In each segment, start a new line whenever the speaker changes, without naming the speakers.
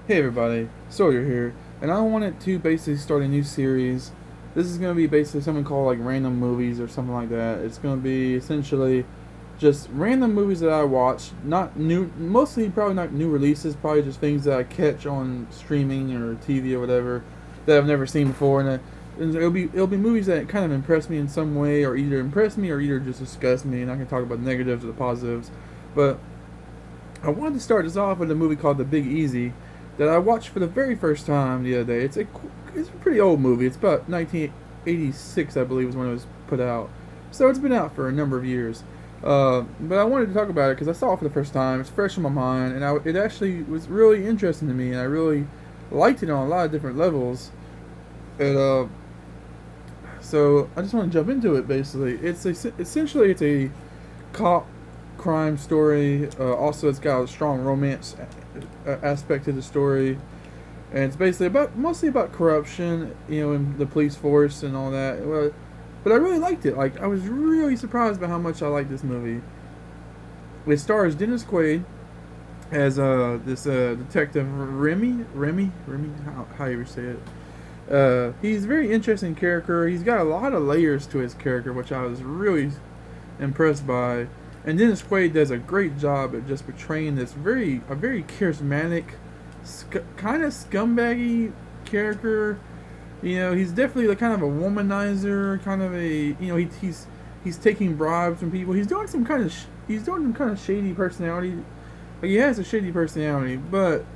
Hey everybody, Sawyer here, and I wanted to basically start a new series. This is going to be basically something called like random movies or something like that. It's going to be essentially just random movies that I watch, not new, mostly probably not new releases, probably just things that I catch on streaming or TV or whatever that I've never seen before, and it'll be movies that kind of impress me in some way, or either impress me or either just disgust me, and I can talk about the negatives or the positives, but I wanted to start this off with a movie called The Big Easy that I watched for the very first time the other day. It's a pretty old movie. It's about 1986, I believe, is when it was put out. So it's been out for a number of years. But I wanted to talk about it because I saw it for the first time. It's fresh in my mind, and it actually was really interesting to me, and I really liked it on a lot of different levels. And so I just want to jump into it. Basically, essentially it's a cop crime story. Also, it's got a strong romance aspect to the story, and it's basically about mostly about corruption, in the police force and all that. But I really liked it. Like I was really surprised by how much I liked this movie. It stars Dennis Quaid as this detective Remy. How you ever say it? He's a very interesting character. He's got a lot of layers to his character, which I was really impressed by. And Dennis Quaid does a great job at just portraying a very charismatic, kind of scumbaggy character. He's definitely the kind of a womanizer, kind of a he's taking bribes from people. He's doing some kind of shady personality. Like he has a shady personality, but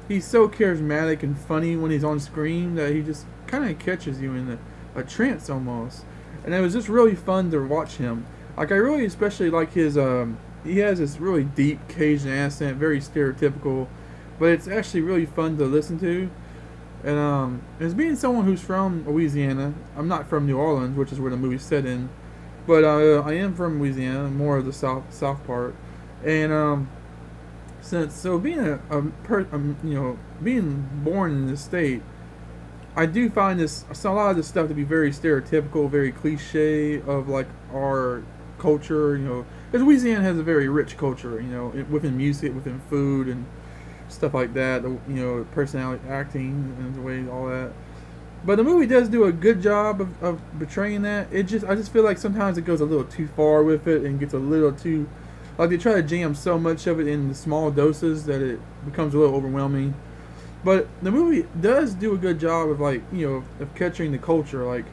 he's so charismatic and funny when he's on screen that he just kind of catches you in a trance almost. And it was just really fun to watch him. Like I really especially like his he has this really deep Cajun accent, very stereotypical, but it's actually really fun to listen to. And as being someone who's from Louisiana, I'm not from New Orleans, which is where the movie's set in, but I am from Louisiana, more of the south part. And since so being being born in this state, I do find a lot of this stuff to be very stereotypical, very cliche of like our culture. Because Louisiana has a very rich culture. Within music, within food, and stuff like that. Personality, acting, and the way all that. But the movie does do a good job of portraying that. I just feel like sometimes it goes a little too far with it and gets a little too, like they try to jam so much of it in the small doses that it becomes a little overwhelming. But the movie does do a good job of of capturing the culture. Like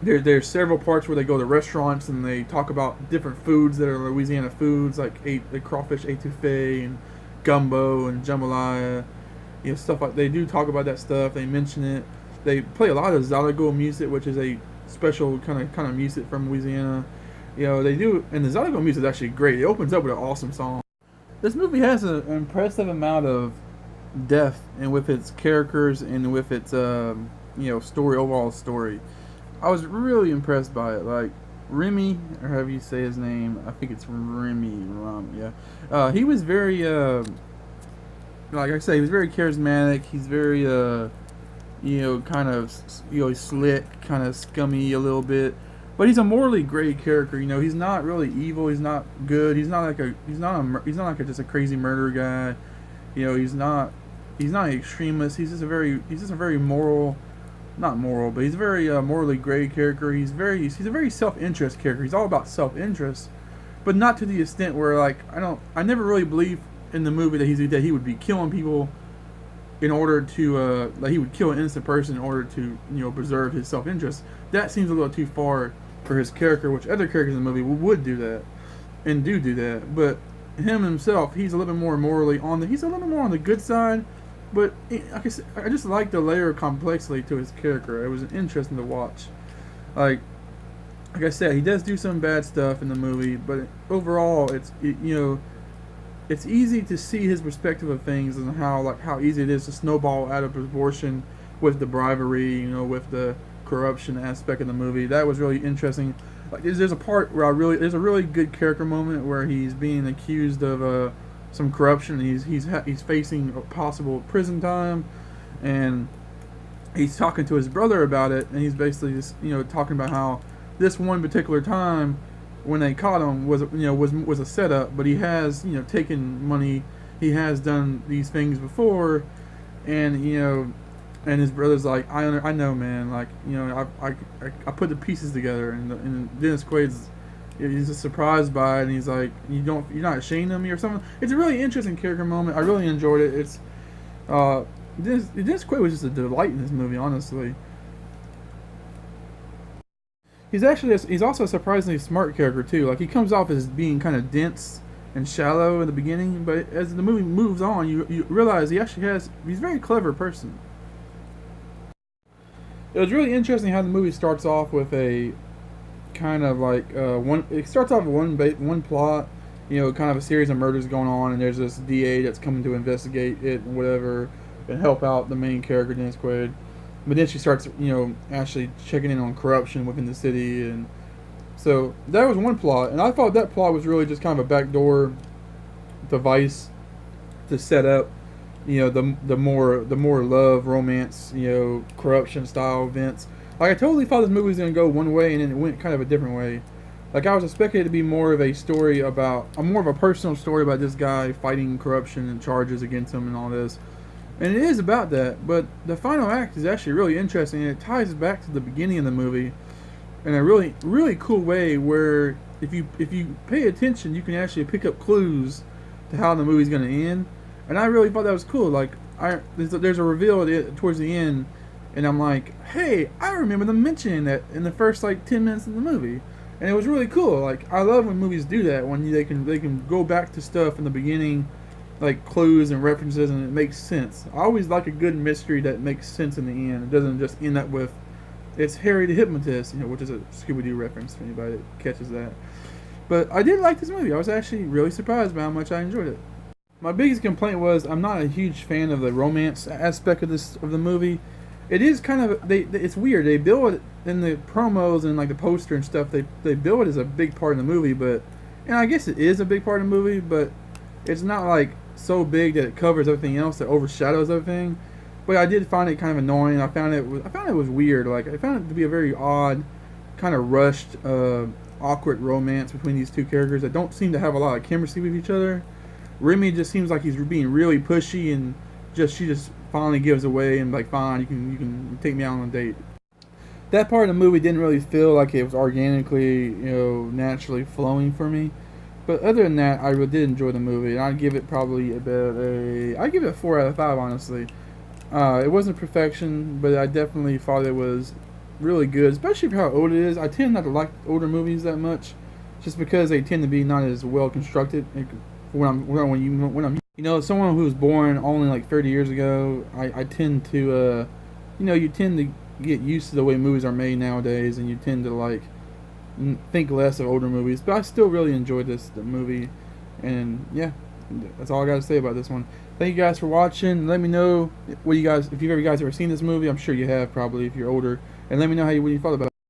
there's several parts where they go to restaurants and they talk about different foods that are Louisiana foods, like the crawfish etouffee and gumbo and jambalaya, stuff like they do talk about that stuff. They mention it. They play a lot of Zalago music, which is a special kind of music from Louisiana. They do, and the Zalago music is actually great. It opens up with an awesome song. This movie has an impressive amount of depth and with its characters and with its overall story. I was really impressed by it. Like Remy, or however you say his name, I think it's Remy. Yeah, he was very like I say, he was very charismatic. He's very kind of slick, kind of scummy a little bit, but he's a morally great character. He's not really evil. He's not good. He's not like just a crazy murder guy. He's not an extremist. He's just a very moral, not moral, but he's a very morally gray character. He's a very self interest character. He's all about self interest, but not to the extent where I never really believe in the movie that he would be killing people in order to like he would kill an innocent person in order to preserve his self interest. That seems a little too far for his character, which other characters in the movie would do that and do that, but him himself, he's a little bit more morally he's a little bit more on the good side. But like I said, I just like the layer of complexity to his character. It was interesting to watch. Like, like I said, he does do some bad stuff in the movie, but overall, it's easy to see his perspective of things and how easy it is to snowball out of proportion with the bribery, with the corruption aspect of the movie. That was really interesting. Like, there's a part where there's a really good character moment where he's being accused of some corruption. He's facing a possible prison time, and he's talking to his brother about it, and he's basically just talking about how this one particular time when they caught him was a setup, but he has taken money he has done these things before, and and his brother's like, I know, man, like I put the pieces together, and Dennis Quaid's he's just surprised by it, and he's like, you're not ashamed of me or something. It's a really interesting character moment. I really enjoyed it. It's Dennis Quaid was just a delight in this movie, honestly. He's also a surprisingly smart character too. Like he comes off as being kind of dense and shallow in the beginning, but as the movie moves on, you realize he's a very clever person. It was really interesting how the movie starts off with a kind of like one. It starts off with one plot, kind of a series of murders going on, and there's this DA that's coming to investigate it and whatever, and help out the main character Dennis Quaid. But then she starts, actually checking in on corruption within the city, and so that was one plot. And I thought that plot was really just kind of a backdoor device to set up, the more love, romance, corruption style events. Like I totally thought this movie was gonna go one way, and then it went kind of a different way. Like I was expecting it to be more of a story more of a personal story about this guy fighting corruption and charges against him and all this. And it is about that, but the final act is actually really interesting, and it ties back to the beginning of the movie in a really, really cool way. Where if you pay attention, you can actually pick up clues to how the movie's going to end. And I really thought that was cool. Like there's a reveal towards the end, and I'm like, hey, I remember them mentioning that in the first like 10 minutes of the movie, and it was really cool. Like I love when movies do that, when they can go back to stuff in the beginning, like clues and references, and it makes sense. I always like a good mystery that makes sense in the end. It doesn't just end up with it's Harry the Hypnotist, which is a Scooby-Doo reference for anybody that catches that. But I did like this movie. I was actually really surprised by how much I enjoyed it. My biggest complaint was I'm not a huge fan of the romance aspect of the movie. It is kind of it's weird. They build it in the promos and like the poster and stuff. They build it as a big part of the movie, and I guess it is a big part of the movie, but it's not like so big that it covers everything else, that overshadows everything. But I did find it kind of annoying. I found it was weird. Like I found it to be a very odd, kind of rushed, awkward romance between these two characters that don't seem to have a lot of chemistry with each other. Remy just seems like he's being really pushy, and she just finally gives away and like, fine, you can take me out on a date. That part of the movie didn't really feel like it was organically, naturally flowing for me. But other than that, I really did enjoy the movie, and I'd give it probably I'd give it a 4 out of 5, honestly. It wasn't perfection, but I definitely thought it was really good, especially for how old it is. I tend not to like older movies that much, just because they tend to be not as well constructed. When I'm someone who was born only like 30 years ago, I tend to you tend to get used to the way movies are made nowadays, and you tend to like think less of older movies. But I still really enjoyed the movie, and yeah, that's all I got to say about this one. Thank you guys for watching. Let me know if you guys ever seen this movie. I'm sure you have, probably, if you're older, and let me know what you thought about it.